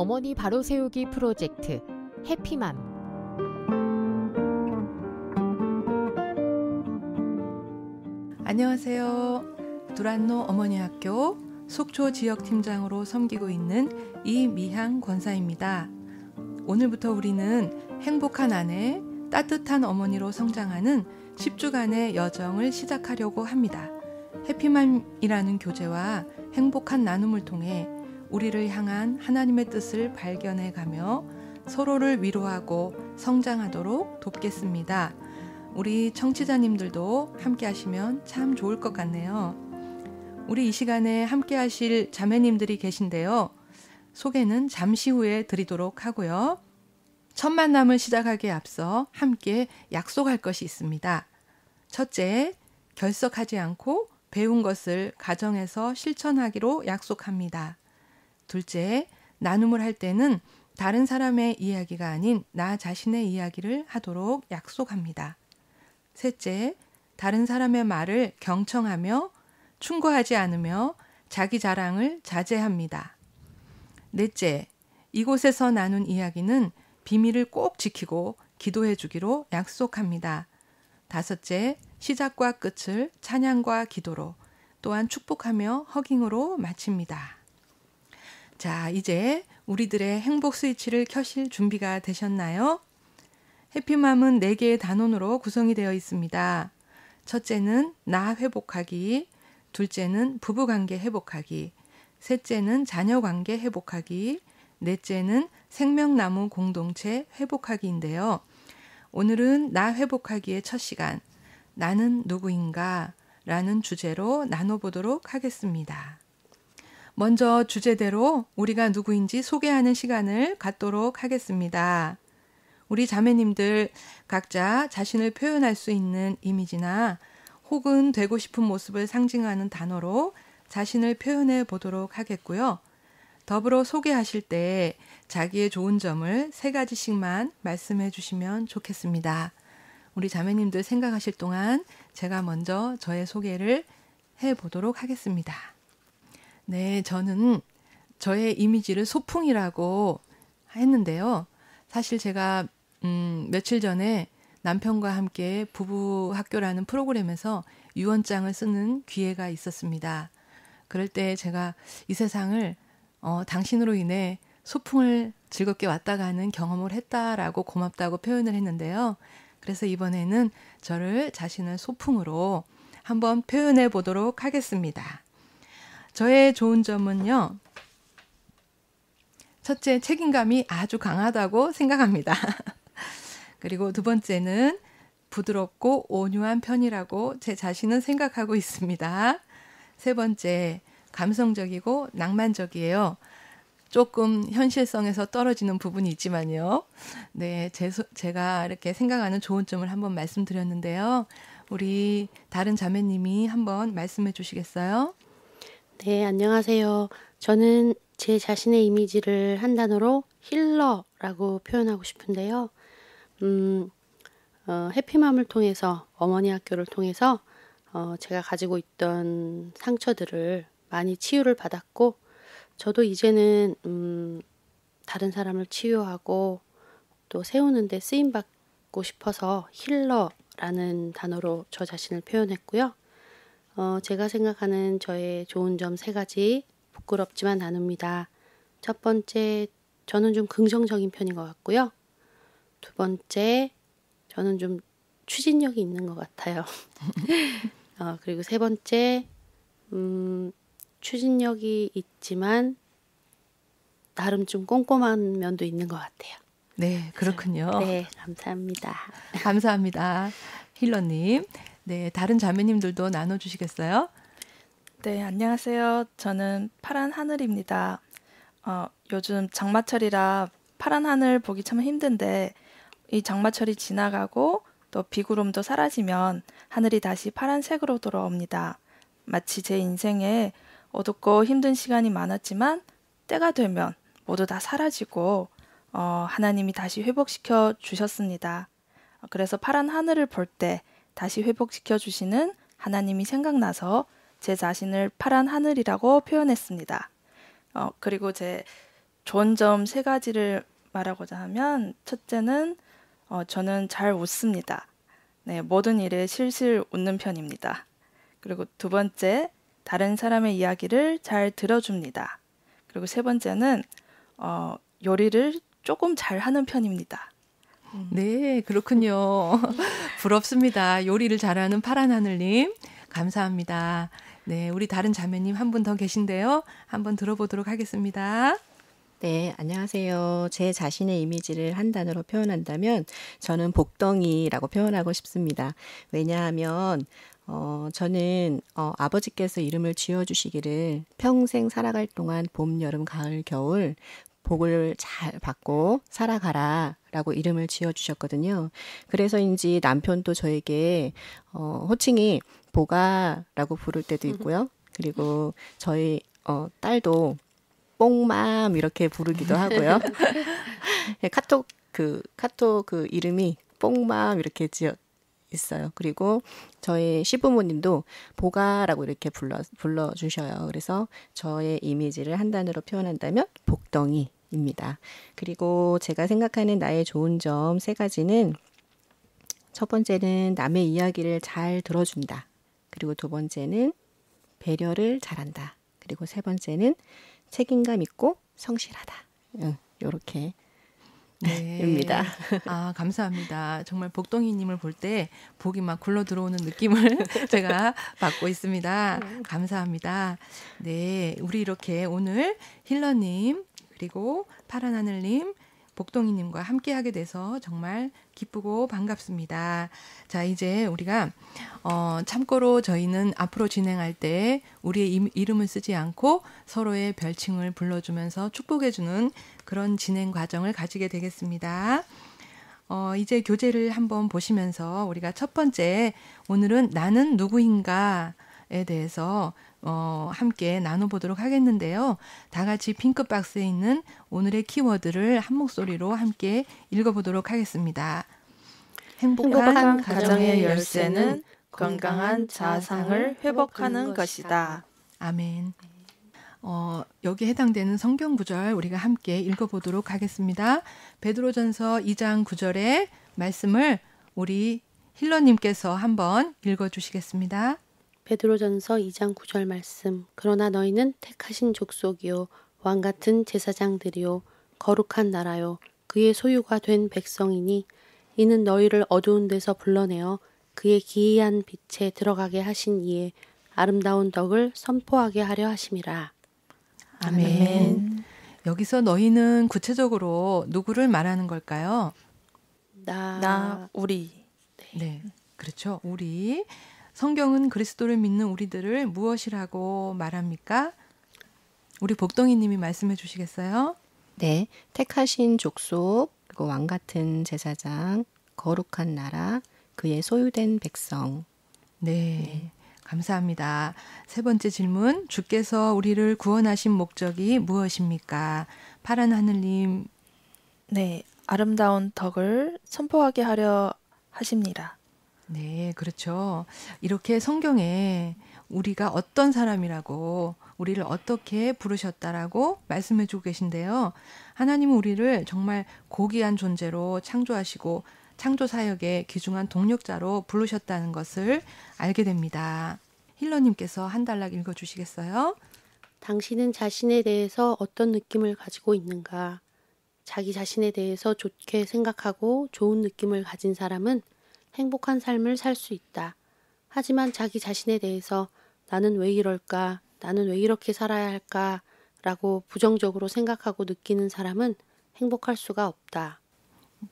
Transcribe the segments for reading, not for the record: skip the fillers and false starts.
어머니 바로 세우기 프로젝트 해피맘. 안녕하세요. 두란노 어머니학교 속초 지역팀장으로 섬기고 있는 이미향 권사입니다. 오늘부터 우리는 행복한 아내, 따뜻한 어머니로 성장하는 10주간의 여정을 시작하려고 합니다. 해피맘이라는 교재와 행복한 나눔을 통해 우리를 향한 하나님의 뜻을 발견해가며 서로를 위로하고 성장하도록 돕겠습니다. 우리 청취자님들도 함께 하시면 참 좋을 것 같네요. 우리 이 시간에 함께 하실 자매님들이 계신데요. 소개는 잠시 후에 드리도록 하고요. 첫 만남을 시작하기에 앞서 함께 약속할 것이 있습니다. 첫째, 결석하지 않고 배운 것을 가정에서 실천하기로 약속합니다. 둘째, 나눔을 할 때는 다른 사람의 이야기가 아닌 나 자신의 이야기를 하도록 약속합니다. 셋째, 다른 사람의 말을 경청하며 충고하지 않으며 자기 자랑을 자제합니다. 넷째, 이곳에서 나눈 이야기는 비밀을 꼭 지키고 기도해 주기로 약속합니다. 다섯째, 시작과 끝을 찬양과 기도로 또한 축복하며 허깅으로 마칩니다. 자, 이제 우리들의 행복 스위치를 켜실 준비가 되셨나요? 해피맘은 4개의 단원으로 구성이 되어 있습니다. 첫째는 나 회복하기, 둘째는 부부관계 회복하기, 셋째는 자녀관계 회복하기, 넷째는 생명나무 공동체 회복하기인데요. 오늘은 나 회복하기의 첫 시간, 나는 누구인가? 라는 주제로 나눠보도록 하겠습니다. 먼저 주제대로 우리가 누구인지 소개하는 시간을 갖도록 하겠습니다. 우리 자매님들 각자 자신을 표현할 수 있는 이미지나 혹은 되고 싶은 모습을 상징하는 단어로 자신을 표현해 보도록 하겠고요. 더불어 소개하실 때 자기의 좋은 점을 3가지씩만 말씀해 주시면 좋겠습니다. 우리 자매님들 생각하실 동안 제가 먼저 저의 소개를 해 보도록 하겠습니다. 네, 저는 저의 이미지를 소풍이라고 했는데요. 사실 제가 며칠 전에 남편과 함께 부부학교라는 프로그램에서 유언장을 쓰는 기회가 있었습니다. 그럴 때 제가 이 세상을 당신으로 인해 소풍을 즐겁게 왔다 가는 경험을 했다라고 고맙다고 표현을 했는데요. 그래서 이번에는 저를 자신을 소풍으로 한번 표현해 보도록 하겠습니다. 저의 좋은 점은요. 첫째, 책임감이 아주 강하다고 생각합니다. 그리고 두 번째는 부드럽고 온유한 편이라고 제 자신은 생각하고 있습니다. 세 번째, 감성적이고 낭만적이에요. 조금 현실성에서 떨어지는 부분이 있지만요. 네, 제가 이렇게 생각하는 좋은 점을 한번 말씀드렸는데요. 우리 다른 자매님이 한번 말씀해 주시겠어요? 네, 안녕하세요. 저는 제 자신의 이미지를 한 단어로 힐러라고 표현하고 싶은데요. 해피맘을 통해서, 어머니 학교를 통해서 제가 가지고 있던 상처들을 많이 치유를 받았고, 저도 이제는 다른 사람을 치유하고 또 세우는데 쓰임받고 싶어서 힐러라는 단어로 저 자신을 표현했고요. 제가 생각하는 저의 좋은 점 3가지 부끄럽지만 나눕니다. 첫 번째, 저는 좀 긍정적인 편인 것 같고요. 두 번째, 저는 좀 추진력이 있는 것 같아요. 그리고 세 번째, 추진력이 있지만 나름 좀 꼼꼼한 면도 있는 것 같아요. 네, 그렇군요. 네, 감사합니다. 감사합니다. 힐러님. 네, 다른 자매님들도 나눠주시겠어요? 네, 안녕하세요. 저는 파란 하늘입니다. 요즘 장마철이라 파란 하늘 보기 참 힘든데 이 장마철이 지나가고 또 비구름도 사라지면 하늘이 다시 파란색으로 돌아옵니다. 마치 제 인생에 어둡고 힘든 시간이 많았지만 때가 되면 모두 다 사라지고 하나님이 다시 회복시켜 주셨습니다. 그래서 파란 하늘을 볼 때 다시 회복시켜 주시는 하나님이 생각나서 제 자신을 파란 하늘이라고 표현했습니다. 그리고 제 좋은 점 세 가지를 말하고자 하면 첫째는 저는 잘 웃습니다. 네, 모든 일에 실실 웃는 편입니다. 그리고 두 번째, 다른 사람의 이야기를 잘 들어줍니다. 그리고 세 번째는 요리를 조금 잘하는 편입니다. 네, 그렇군요. 부럽습니다. 요리를 잘하는 파란 하늘님. 감사합니다. 네, 우리 다른 자매님 한 분 더 계신데요. 한번 들어보도록 하겠습니다. 네, 안녕하세요. 제 자신의 이미지를 한 단어로 표현한다면 저는 복덩이라고 표현하고 싶습니다. 왜냐하면 저는 아버지께서 이름을 지어주시기를 평생 살아갈 동안 봄, 여름, 가을, 겨울 복을 잘 받고 살아가라 라고 이름을 지어주셨거든요. 그래서인지 남편도 저에게 호칭이 보가라고 부를 때도 있고요. 그리고 저희 딸도 뽕맘 이렇게 부르기도 하고요. 카톡 그 이름이 뽕맘 이렇게 지어 있어요. 그리고 저희 시부모님도 보가라고 이렇게 불러주셔요. 그래서 저의 이미지를 한 단어로 표현한다면 복덩이입니다. 그리고 제가 생각하는 나의 좋은 점 세 가지는 첫 번째는 남의 이야기를 잘 들어준다. 그리고 두 번째는 배려를 잘한다. 그리고 세 번째는 책임감 있고 성실하다. 요렇게 네. 입니다. 아, 감사합니다. 정말 복덩이님을 볼 때 복이 막 굴러 들어오는 느낌을 제가 받고 있습니다. 감사합니다. 네, 우리 이렇게 오늘 힐러님 그리고 파란 하늘님 복동이님과 함께 하게 돼서 정말 기쁘고 반갑습니다. 자, 이제 우리가 참고로 저희는 앞으로 진행할 때 우리의 이름을 쓰지 않고 서로의 별칭을 불러주면서 축복해주는 그런 진행 과정을 가지게 되겠습니다. 이제 교재를 한번 보시면서 우리가 첫 번째 오늘은 나는 누구인가에 대해서 함께 나눠보도록 하겠는데요. 다 같이 핑크박스에 있는 오늘의 키워드를 한 목소리로 함께 읽어보도록 하겠습니다. 행복한 가정의 열쇠는 건강한 자아상을 회복하는 것이다. 아멘. 여기에 해당되는 성경 구절 우리가 함께 읽어보도록 하겠습니다. 베드로전서 2장 9절의 말씀을 우리 힐러님께서 한번 읽어주시겠습니다. 베드로전서 2장 9절 말씀. 그러나 너희는 택하신 족속이요 왕 같은 제사장들이요 거룩한 나라요 그의 소유가 된 백성이니 이는 너희를 어두운 데서 불러내어 그의 기이한 빛에 들어가게 하신 이의 아름다운 덕을 선포하게 하려 하심이라. 아멘. 여기서 너희는 구체적으로 누구를 말하는 걸까요? 우리. 네, 그렇죠. 우리. 성경은 그리스도를 믿는 우리들을 무엇이라고 말합니까? 우리 복동이님이 말씀해 주시겠어요? 네, 택하신 족속, 그리고 왕 같은 제사장, 거룩한 나라, 그의 소유된 백성. 네, 감사합니다. 세 번째 질문, 주께서 우리를 구원하신 목적이 무엇입니까? 파란 하늘님. 네, 아름다운 덕을 선포하게 하려 하십니다. 네, 그렇죠. 이렇게 성경에 우리가 어떤 사람이라고 우리를 어떻게 부르셨다라고 말씀해 주고 계신데요. 하나님은 우리를 정말 고귀한 존재로 창조하시고 창조 사역의 귀중한 동력자로 부르셨다는 것을 알게 됩니다. 힐러님께서 한 단락 읽어주시겠어요? 당신은 자신에 대해서 어떤 느낌을 가지고 있는가? 자기 자신에 대해서 좋게 생각하고 좋은 느낌을 가진 사람은 행복한 삶을 살 수 있다. 하지만 자기 자신에 대해서 나는 왜 이럴까? 나는 왜 이렇게 살아야 할까? 라고 부정적으로 생각하고 느끼는 사람은 행복할 수가 없다.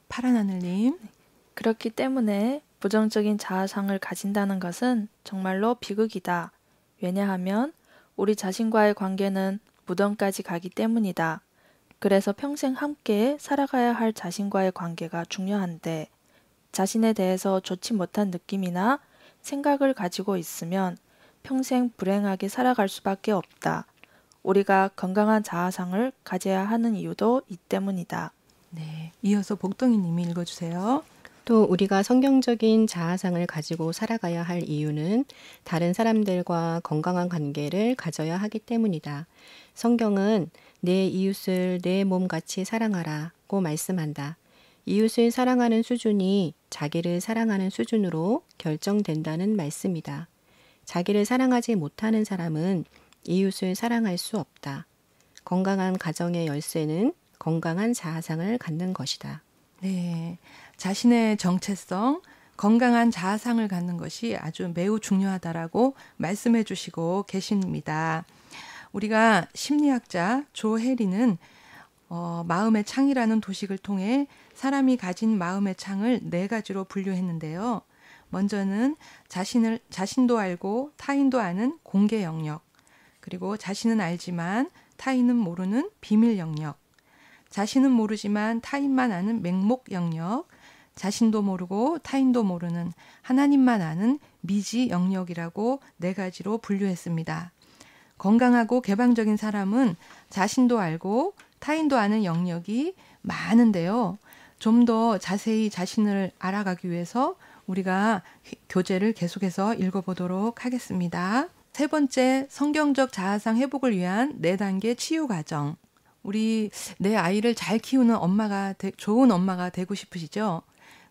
파란 하늘님. 그렇기 때문에 부정적인 자아상을 가진다는 것은 정말로 비극이다. 왜냐하면 우리 자신과의 관계는 무덤까지 가기 때문이다. 그래서 평생 함께 살아가야 할 자신과의 관계가 중요한데 자신에 대해서 좋지 못한 느낌이나 생각을 가지고 있으면 평생 불행하게 살아갈 수밖에 없다. 우리가 건강한 자아상을 가져야 하는 이유도 이 때문이다. 네, 이어서 복동이님이 읽어주세요. 또 우리가 성경적인 자아상을 가지고 살아가야 할 이유는 다른 사람들과 건강한 관계를 가져야 하기 때문이다. 성경은 내 이웃을 내 몸같이 사랑하라고 말씀한다. 이웃을 사랑하는 수준이 자기를 사랑하는 수준으로 결정된다는 말씀이다. 자기를 사랑하지 못하는 사람은 이웃을 사랑할 수 없다. 건강한 가정의 열쇠는 건강한 자아상을 갖는 것이다. 네, 자신의 정체성, 건강한 자아상을 갖는 것이 아주 매우 중요하다라고 말씀해 주시고 계십니다. 우리가 심리학자 조 해리는 마음의 창이라는 도식을 통해 사람이 가진 마음의 창을 4가지로 분류했는데요. 먼저는 자신도 알고 타인도 아는 공개 영역, 그리고 자신은 알지만 타인은 모르는 비밀 영역, 자신은 모르지만 타인만 아는 맹목 영역, 자신도 모르고 타인도 모르는 하나님만 아는 미지 영역이라고 4가지로 분류했습니다. 건강하고 개방적인 사람은 자신도 알고 타인도 아는 영역이 많은데요. 좀 더 자세히 자신을 알아가기 위해서 우리가 교재를 계속해서 읽어보도록 하겠습니다. 3번째, 성경적 자아상 회복을 위한 4단계 치유 과정. 우리 내 아이를 잘 키우는 좋은 엄마가 되고 싶으시죠?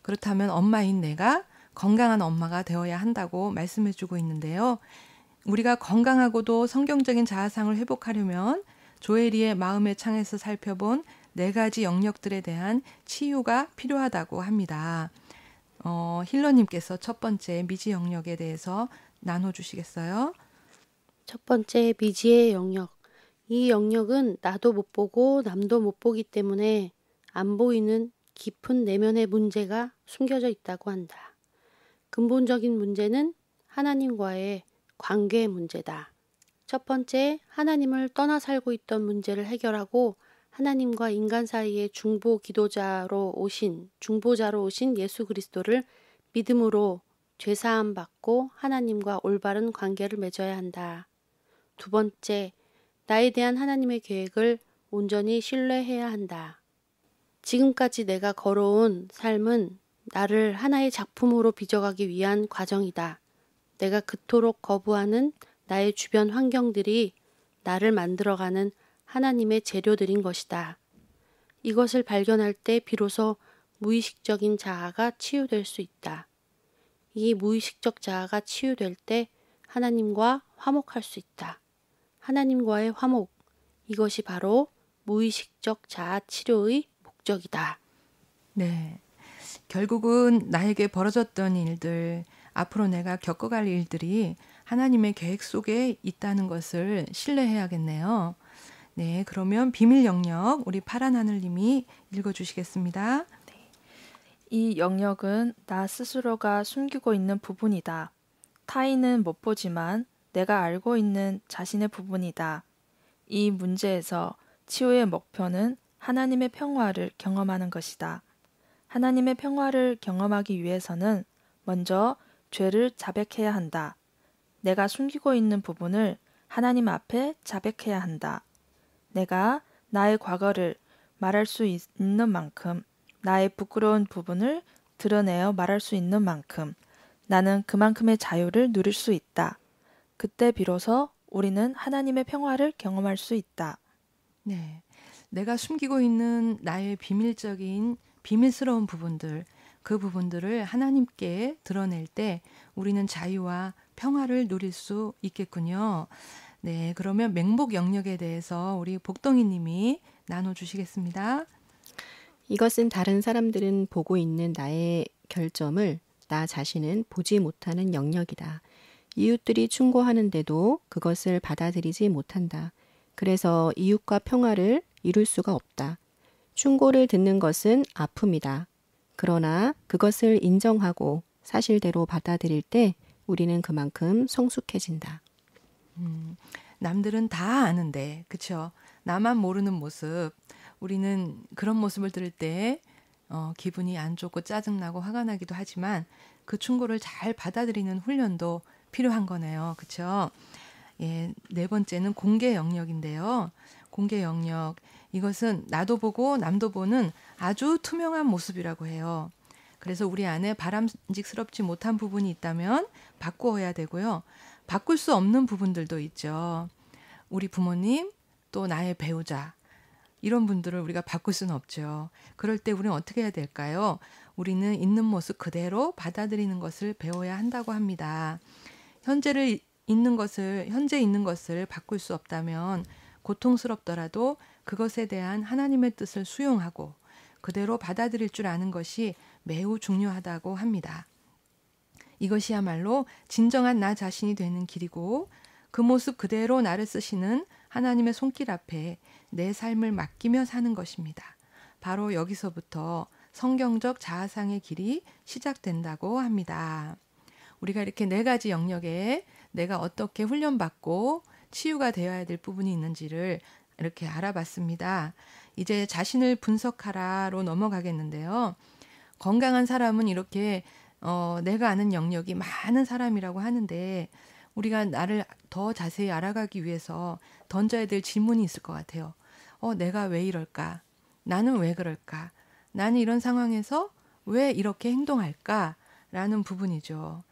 그렇다면 엄마인 내가 건강한 엄마가 되어야 한다고 말씀해주고 있는데요. 우리가 건강하고도 성경적인 자아상을 회복하려면 조혜리의 마음의 창에서 살펴본 4가지 영역들에 대한 치유가 필요하다고 합니다. 힐러님께서 첫 번째 미지 영역에 대해서 나눠주시겠어요? 첫 번째, 미지의 영역. 이 영역은 나도 못 보고 남도 못 보기 때문에 안 보이는 깊은 내면의 문제가 숨겨져 있다고 한다. 근본적인 문제는 하나님과의 관계의 문제다. 첫 번째, 하나님을 떠나 살고 있던 문제를 해결하고 하나님과 인간 사이의 중보자로 오신 예수 그리스도를 믿음으로 죄사함 받고 하나님과 올바른 관계를 맺어야 한다. 두 번째, 나에 대한 하나님의 계획을 온전히 신뢰해야 한다. 지금까지 내가 걸어온 삶은 나를 하나의 작품으로 빚어가기 위한 과정이다. 내가 그토록 거부하는 나의 주변 환경들이 나를 만들어가는 하나님의 재료들인 것이다. 이것을 발견할 때 비로소 무의식적인 자아가 치유될 수 있다. 이 무의식적 자아가 치유될 때 하나님과 화목할 수 있다. 하나님과의 화목, 이것이 바로 무의식적 자아 치료의 목적이다. 네, 결국은 나에게 벌어졌던 일들, 앞으로 내가 겪어갈 일들이 하나님의 계획 속에 있다는 것을 신뢰해야겠네요. 네, 그러면 비밀 영역 우리 파란 하늘님이 읽어주시겠습니다. 이 영역은 나 스스로가 숨기고 있는 부분이다. 타인은 못 보지만 내가 알고 있는 자신의 부분이다. 이 문제에서 치유의 목표는 하나님의 평화를 경험하는 것이다. 하나님의 평화를 경험하기 위해서는 먼저 죄를 자백해야 한다. 내가 숨기고 있는 부분을 하나님 앞에 자백해야 한다. 내가 나의 과거를 말할 수 있는 만큼, 나의 부끄러운 부분을 드러내어 말할 수 있는 만큼 나는 그만큼의 자유를 누릴 수 있다. 그때 비로소 우리는 하나님의 평화를 경험할 수 있다. 네, 내가 숨기고 있는 나의 비밀스러운 부분들, 그 부분들을 하나님께 드러낼 때 우리는 자유와 평화를 누릴 수 있겠군요. 네, 그러면 맹목 영역에 대해서 우리 복덩이 님이 나눠주시겠습니다. 이것은 다른 사람들은 보고 있는 나의 결점을 나 자신은 보지 못하는 영역이다. 이웃들이 충고하는데도 그것을 받아들이지 못한다. 그래서 이웃과 평화를 이룰 수가 없다. 충고를 듣는 것은 아픔이다. 그러나 그것을 인정하고 사실대로 받아들일 때 우리는 그만큼 성숙해진다. 남들은 다 아는데, 그쵸? 나만 모르는 모습. 우리는 그런 모습을 들을 때 기분이 안 좋고 짜증나고 화가 나기도 하지만 그 충고를 잘 받아들이는 훈련도 필요한 거네요. 그쵸? 예, 4번째는 공개 영역인데요. 공개 영역. 이것은 나도 보고 남도 보는 아주 투명한 모습이라고 해요. 그래서 우리 안에 바람직스럽지 못한 부분이 있다면 바꾸어야 되고요. 바꿀 수 없는 부분들도 있죠. 우리 부모님, 또 나의 배우자, 이런 분들을 우리가 바꿀 수는 없죠. 그럴 때 우리는 어떻게 해야 될까요? 우리는 있는 모습 그대로 받아들이는 것을 배워야 한다고 합니다. 현재 있는 것을 바꿀 수 없다면 고통스럽더라도 그것에 대한 하나님의 뜻을 수용하고 그대로 받아들일 줄 아는 것이 매우 중요하다고 합니다. 이것이야말로 진정한 나 자신이 되는 길이고 그 모습 그대로 나를 쓰시는 하나님의 손길 앞에 내 삶을 맡기며 사는 것입니다. 바로 여기서부터 성경적 자아상의 길이 시작된다고 합니다. 우리가 이렇게 4가지 영역에 내가 어떻게 훈련받고 치유가 되어야 될 부분이 있는지를 이렇게 알아봤습니다. 이제 자신을 분석하라로 넘어가겠는데요. 건강한 사람은 이렇게 내가 아는 영역이 많은 사람이라고 하는데 우리가 나를 더 자세히 알아가기 위해서 던져야 될 질문이 있을 것 같아요. 내가 왜 이럴까? 나는 왜 그럴까? 나는 이런 상황에서 왜 이렇게 행동할까? 라는 부분이죠.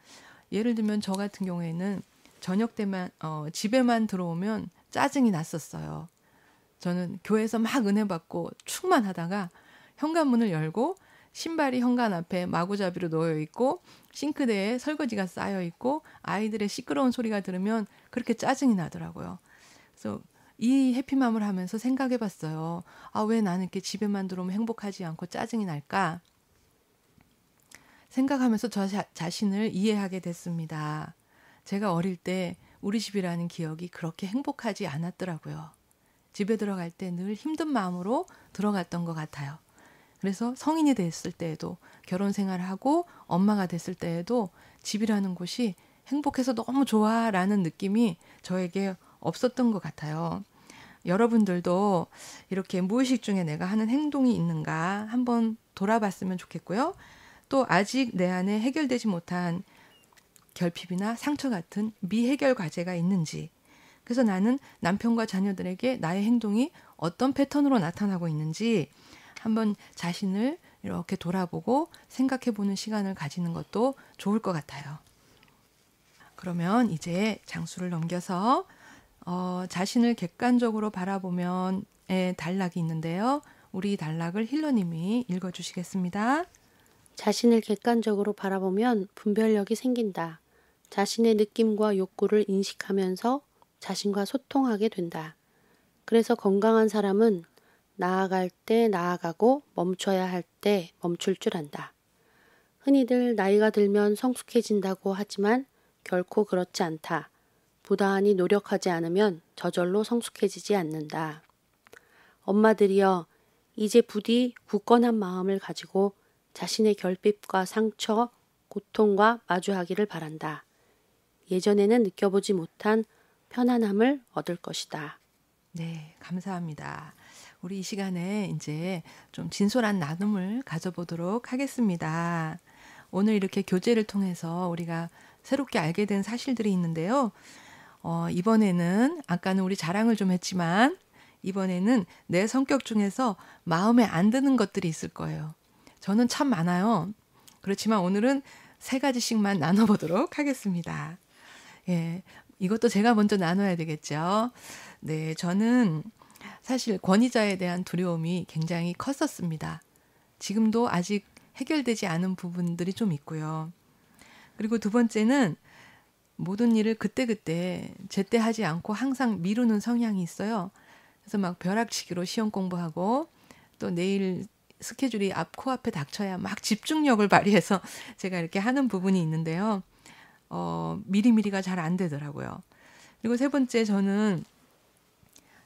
예를 들면 저 같은 경우에는 저녁 때만 집에만 들어오면 짜증이 났었어요. 저는 교회에서 막 은혜 받고 충만하다가 현관문을 열고 신발이 현관 앞에 마구잡이로 놓여 있고 싱크대에 설거지가 쌓여 있고 아이들의 시끄러운 소리가 들으면 그렇게 짜증이 나더라고요. 그래서 이 해피맘을 하면서 생각해 봤어요. 왜 나는 이렇게 집에만 들어오면 행복하지 않고 짜증이 날까? 생각하면서 저 자신을 이해하게 됐습니다. 제가 어릴 때 우리 집이라는 기억이 그렇게 행복하지 않았더라고요. 집에 들어갈 때 늘 힘든 마음으로 들어갔던 것 같아요. 그래서 성인이 됐을 때에도 결혼 생활을 하고 엄마가 됐을 때에도 집이라는 곳이 행복해서 너무 좋아라는 느낌이 저에게 없었던 것 같아요. 여러분들도 이렇게 무의식 중에 내가 하는 행동이 있는가 한번 돌아봤으면 좋겠고요. 또 아직 내 안에 해결되지 못한 결핍이나 상처 같은 미해결 과제가 있는지, 그래서 나는 남편과 자녀들에게 나의 행동이 어떤 패턴으로 나타나고 있는지 한번 자신을 이렇게 돌아보고 생각해보는 시간을 가지는 것도 좋을 것 같아요. 그러면 이제 장수를 넘겨서 자신을 객관적으로 바라보면의 단락이 있는데요. 우리 단락을 힐러님이 읽어주시겠습니다. 자신을 객관적으로 바라보면 분별력이 생긴다. 자신의 느낌과 욕구를 인식하면서 자신과 소통하게 된다. 그래서 건강한 사람은 나아갈 때 나아가고 멈춰야 할 때 멈출 줄 안다. 흔히들 나이가 들면 성숙해진다고 하지만 결코 그렇지 않다. 부단히 노력하지 않으면 저절로 성숙해지지 않는다. 엄마들이여, 이제 부디 굳건한 마음을 가지고 자신의 결핍과 상처, 고통과 마주하기를 바란다. 예전에는 느껴보지 못한 편안함을 얻을 것이다. 네, 감사합니다. 우리 이 시간에 이제 좀 진솔한 나눔을 가져보도록 하겠습니다. 오늘 이렇게 교제를 통해서 우리가 새롭게 알게 된 사실들이 있는데요. 이번에는 아까는 우리 자랑을 좀 했지만 이번에는 내 성격 중에서 마음에 안 드는 것들이 있을 거예요. 저는 참 많아요. 그렇지만 오늘은 3가지씩만 나눠보도록 하겠습니다. 예, 이것도 제가 먼저 나눠야 되겠죠. 네, 저는 사실 권위자에 대한 두려움이 굉장히 컸었습니다. 지금도 아직 해결되지 않은 부분들이 좀 있고요. 그리고 2번째는 모든 일을 그때그때 제때 하지 않고 항상 미루는 성향이 있어요. 그래서 막 벼락치기로 시험 공부하고 또 내일 스케줄이 코앞에 닥쳐야 막 집중력을 발휘해서 제가 이렇게 하는 부분이 있는데요. 미리미리가 잘 안 되더라고요. 그리고 3번째, 저는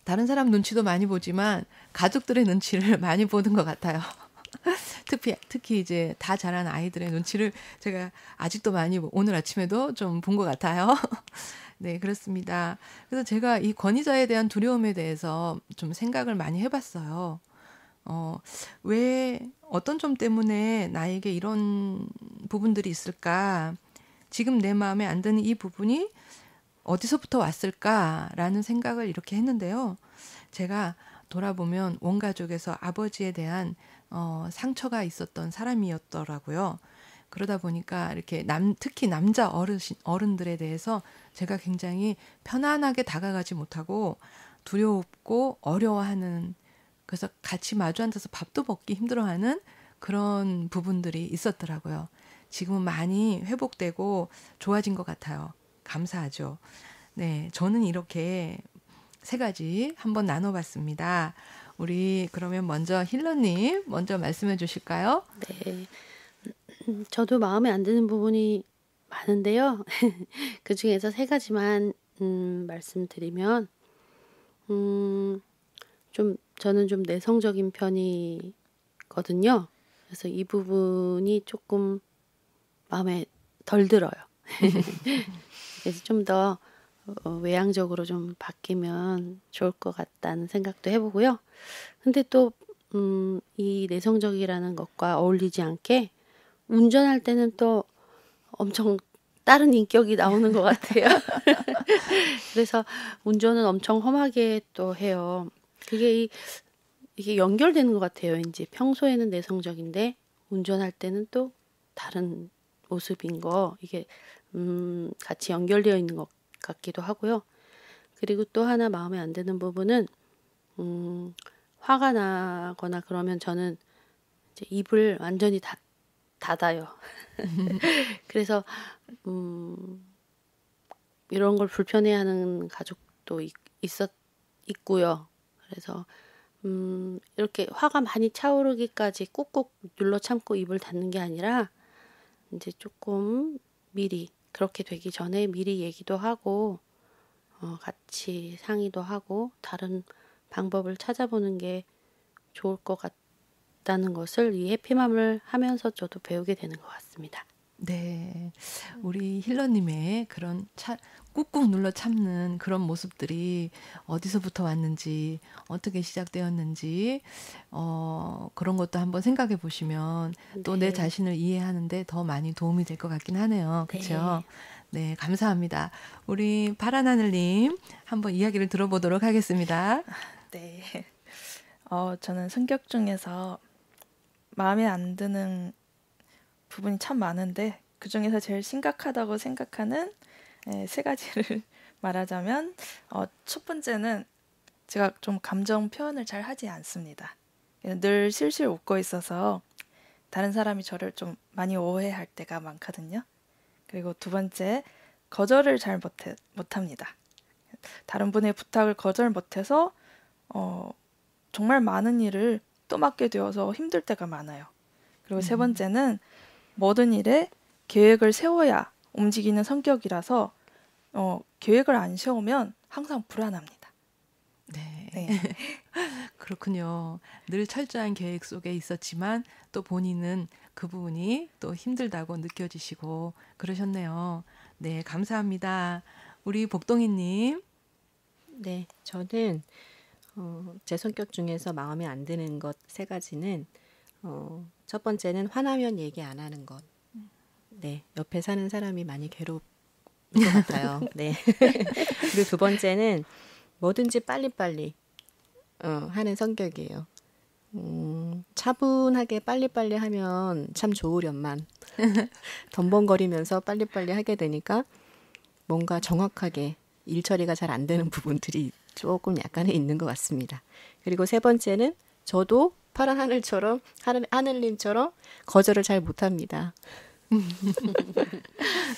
다른 사람 눈치도 많이 보지만 가족들의 눈치를 많이 보는 것 같아요. 특히 이제 다 자란 아이들의 눈치를 제가 아직도 많이 오늘 아침에도 좀 본 것 같아요. 네, 그렇습니다. 그래서 제가 이 권위자에 대한 두려움에 대해서 좀 생각을 많이 해봤어요. 왜 어떤 점 때문에 나에게 이런 부분들이 있을까? 지금 내 마음에 안 드는 이 부분이 어디서부터 왔을까라는 생각을 이렇게 했는데요. 제가 돌아보면 원가족에서 아버지에 대한 상처가 있었던 사람이었더라고요. 그러다 보니까 이렇게 특히 남자 어른들에 대해서 제가 굉장히 편안하게 다가가지 못하고 두렵고 어려워하는 그래서 같이 마주 앉아서 밥도 먹기 힘들어하는 그런 부분들이 있었더라고요. 지금은 많이 회복되고 좋아진 것 같아요. 감사하죠. 네, 저는 이렇게 3가지 한번 나눠봤습니다. 우리 그러면 먼저 힐러님 먼저 말씀해 주실까요? 네. 저도 마음에 안 드는 부분이 많은데요. 그 중에서 3가지만 말씀드리면, 저는 좀 내성적인 편이거든요. 그래서 이 부분이 조금 마음에 덜 들어요. 그래서 좀 더 외향적으로 좀 바뀌면 좋을 것 같다는 생각도 해보고요. 근데 또 이 내성적이라는 것과 어울리지 않게 운전할 때는 또 엄청 다른 인격이 나오는 것 같아요. 그래서 운전은 엄청 험하게 또 해요. 이게 연결되는 것 같아요. 이제 평소에는 내성적인데 운전할 때는 또 다른 모습인 거, 이게 같이 연결되어 있는 것 같기도 하고요. 그리고 또 하나 마음에 안 드는 부분은 화가 나거나 그러면 저는 이제 입을 완전히 닫아요. 그래서 이런 걸 불편해하는 가족도 있고요. 그래서 이렇게 화가 많이 차오르기까지 꾹꾹 눌러 참고 입을 닫는 게 아니라 이제 조금 미리, 그렇게 되기 전에 미리 얘기도 하고 같이 상의도 하고 다른 방법을 찾아보는 게 좋을 것 같다는 것을 이 해피맘을 하면서 저도 배우게 되는 것 같습니다. 네, 우리 힐러님의 그런 꾹꾹 눌러 참는 그런 모습들이 어디서부터 왔는지, 어떻게 시작되었는지, 그런 것도 한번 생각해 보시면 또 내 네. 자신을 이해하는데 더 많이 도움이 될 것 같긴 하네요. 그렇죠? 네, 감사합니다. 우리 파란 하늘님 한번 이야기를 들어보도록 하겠습니다. 네. 저는 성격 중에서 마음에 안 드는 부분이 참 많은데 그 중에서 제일 심각하다고 생각하는 3가지를 말하자면 첫 번째는 제가 좀 감정 표현을 잘 하지 않습니다. 늘 실실 웃고 있어서 다른 사람이 저를 좀 많이 오해할 때가 많거든요. 그리고 2번째, 거절을 잘 못합니다. 다른 분의 부탁을 거절 못해서 정말 많은 일을 또 맡게 되어서 힘들 때가 많아요. 그리고 3번째는 모든 일에 계획을 세워야 움직이는 성격이라서 계획을 안 세우면 항상 불안합니다. 네. 네. 그렇군요. 늘 철저한 계획 속에 있었지만 또 본인은 그 부분이 또 힘들다고 느껴지시고 그러셨네요. 네, 감사합니다. 우리 복동이님. 네, 저는 제 성격 중에서 마음에 안 드는 것 3가지는 첫 번째는 화나면 얘기 안 하는 것. 네, 옆에 사는 사람이 많이 괴롭을 것 같아요. 네. 그리고 2번째는 뭐든지 빨리빨리 하는 성격이에요. 차분하게 빨리빨리 하면 참 좋으련만 덤벙거리면서 빨리빨리 하게 되니까 뭔가 정확하게 일 처리가 잘 안 되는 부분들이 조금 약간은 있는 것 같습니다. 그리고 3번째는 저도 파란 하늘처럼 하늘님처럼 거절을 잘 못합니다.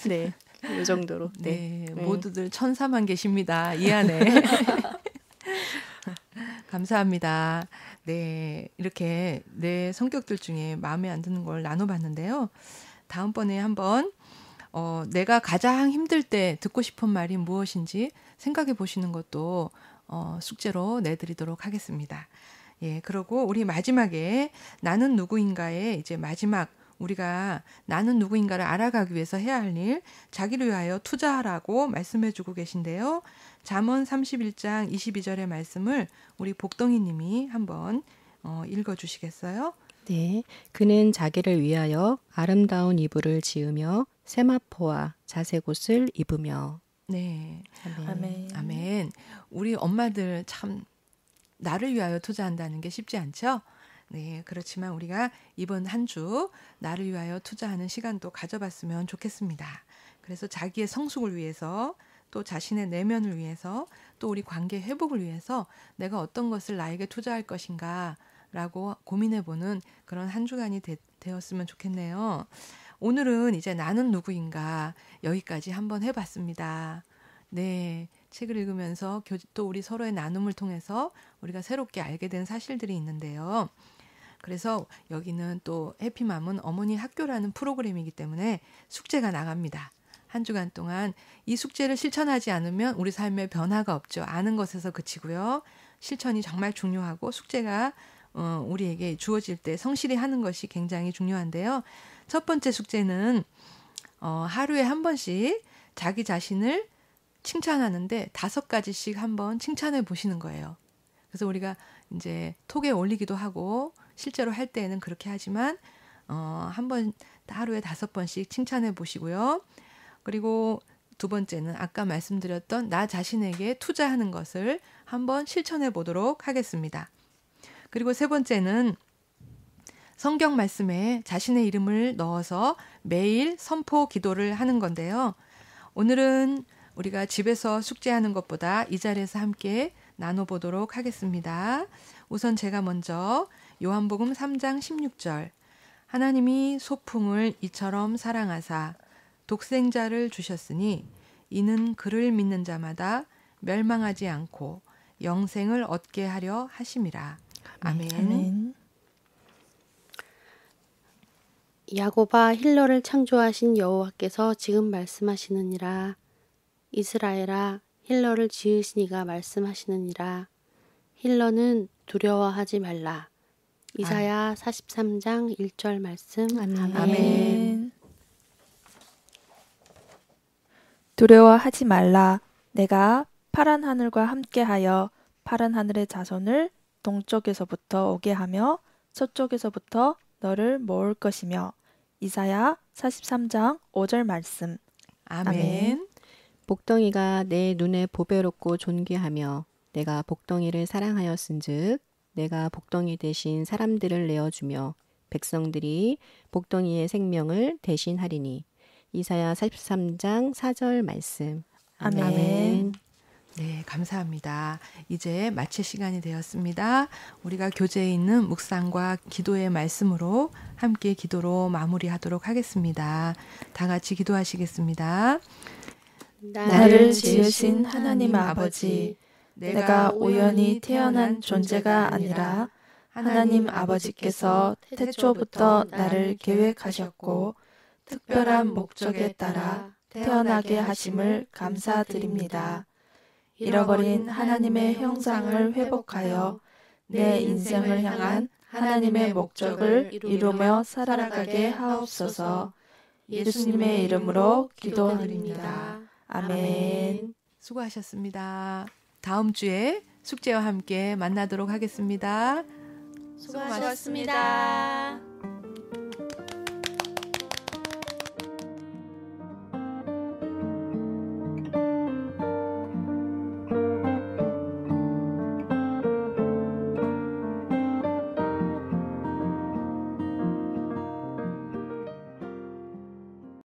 네, 이 정도로. 네, 모두들 천사만 계십니다. 이 안에. 감사합니다. 네, 이렇게 내 성격들 중에 마음에 안 드는 걸 나눠봤는데요. 다음번에 한번 내가 가장 힘들 때 듣고 싶은 말이 무엇인지 생각해 보시는 것도 숙제로 내드리도록 하겠습니다. 예, 그리고 우리 마지막에 나는 누구인가의 이제 마지막 우리가 나는 누구인가를 알아가기 위해서 해야 할 일, 자기를 위하여 투자하라고 말씀해 주고 계신데요. 잠언 31장 22절의 말씀을 우리 복동이 님이 한번 읽어 주시겠어요? 네, 그는 자기를 위하여 아름다운 이불을 지으며 세마포와 자색옷을 입으며. 네, 아멘. 아멘. 우리 엄마들 참 나를 위하여 투자한다는 게 쉽지 않죠? 네, 그렇지만 우리가 이번 한 주 나를 위하여 투자하는 시간도 가져봤으면 좋겠습니다. 그래서 자기의 성숙을 위해서 또 자신의 내면을 위해서, 또 우리 관계 회복을 위해서 내가 어떤 것을 나에게 투자할 것인가 라고 고민해보는 그런 한 주간이 되었으면 좋겠네요. 오늘은 이제 나는 누구인가 여기까지 한번 해봤습니다. 네, 책을 읽으면서 또 우리 서로의 나눔을 통해서 우리가 새롭게 알게 된 사실들이 있는데요. 그래서 여기는 또 해피맘은 어머니 학교라는 프로그램이기 때문에 숙제가 나갑니다. 한 주간 동안 이 숙제를 실천하지 않으면 우리 삶에 변화가 없죠. 아는 것에서 그치고요. 실천이 정말 중요하고 숙제가 우리에게 주어질 때 성실히 하는 것이 굉장히 중요한데요. 첫 번째 숙제는 하루에 한 번씩 자기 자신을 칭찬하는데 5가지씩 한번 칭찬해 보시는 거예요. 그래서 우리가 이제 톡에 올리기도 하고 실제로 할 때에는 그렇게 하지만 한번 하루에 5번씩 칭찬해 보시고요. 그리고 두 번째는 아까 말씀드렸던 나 자신에게 투자하는 것을 한번 실천해 보도록 하겠습니다. 그리고 세 번째는 성경 말씀에 자신의 이름을 넣어서 매일 선포 기도를 하는 건데요. 오늘은 우리가 집에서 숙제하는 것보다 이 자리에서 함께 나눠보도록 하겠습니다. 우선 제가 먼저 요한복음 3장 16절 하나님이 소풍을 이처럼 사랑하사 독생자를 주셨으니 이는 그를 믿는 자마다 멸망하지 않고 영생을 얻게 하려 하심이라. 아멘. 아멘. 야곱아 힐러를 창조하신 여호와께서 지금 말씀하시느니라. 이스라엘아 힐러를 지으신 이가 말씀하시느니라. 힐러는 두려워하지 말라. 이사야 43장 1절 말씀. 아멘. 아멘. 두려워하지 말라. 내가 파란 하늘과 함께하여 파란 하늘의 자손을 동쪽에서부터 오게 하며 서쪽에서부터 너를 모을 것이며. 이사야 43장 5절 말씀. 아멘. 복덩이가 내 눈에 보배롭고 존귀하며 내가 복덩이를 사랑하였은즉 내가 복덩이 대신 사람들을 내어주며 백성들이 복덩이의 생명을 대신하리니. 이사야 43장 4절 말씀. 아멘. 아멘. 네, 감사합니다. 이제 마칠 시간이 되었습니다. 우리가 교재에 있는 묵상과 기도의 말씀으로 함께 기도로 마무리하도록 하겠습니다. 다 같이 기도하시겠습니다. 나를 지으신 하나님 아버지, 내가 우연히 태어난 존재가 아니라 하나님 아버지께서 태초부터 나를 계획하셨고 특별한 목적에 따라 태어나게 하심을 감사드립니다. 잃어버린 하나님의 형상을 회복하여 내 인생을 향한 하나님의 목적을 이루며 살아가게 하옵소서. 예수님의 이름으로 기도드립니다. 아멘. 수고하셨습니다. 다음 주에 숙제와 함께 만나도록 하겠습니다. 수고하셨습니다.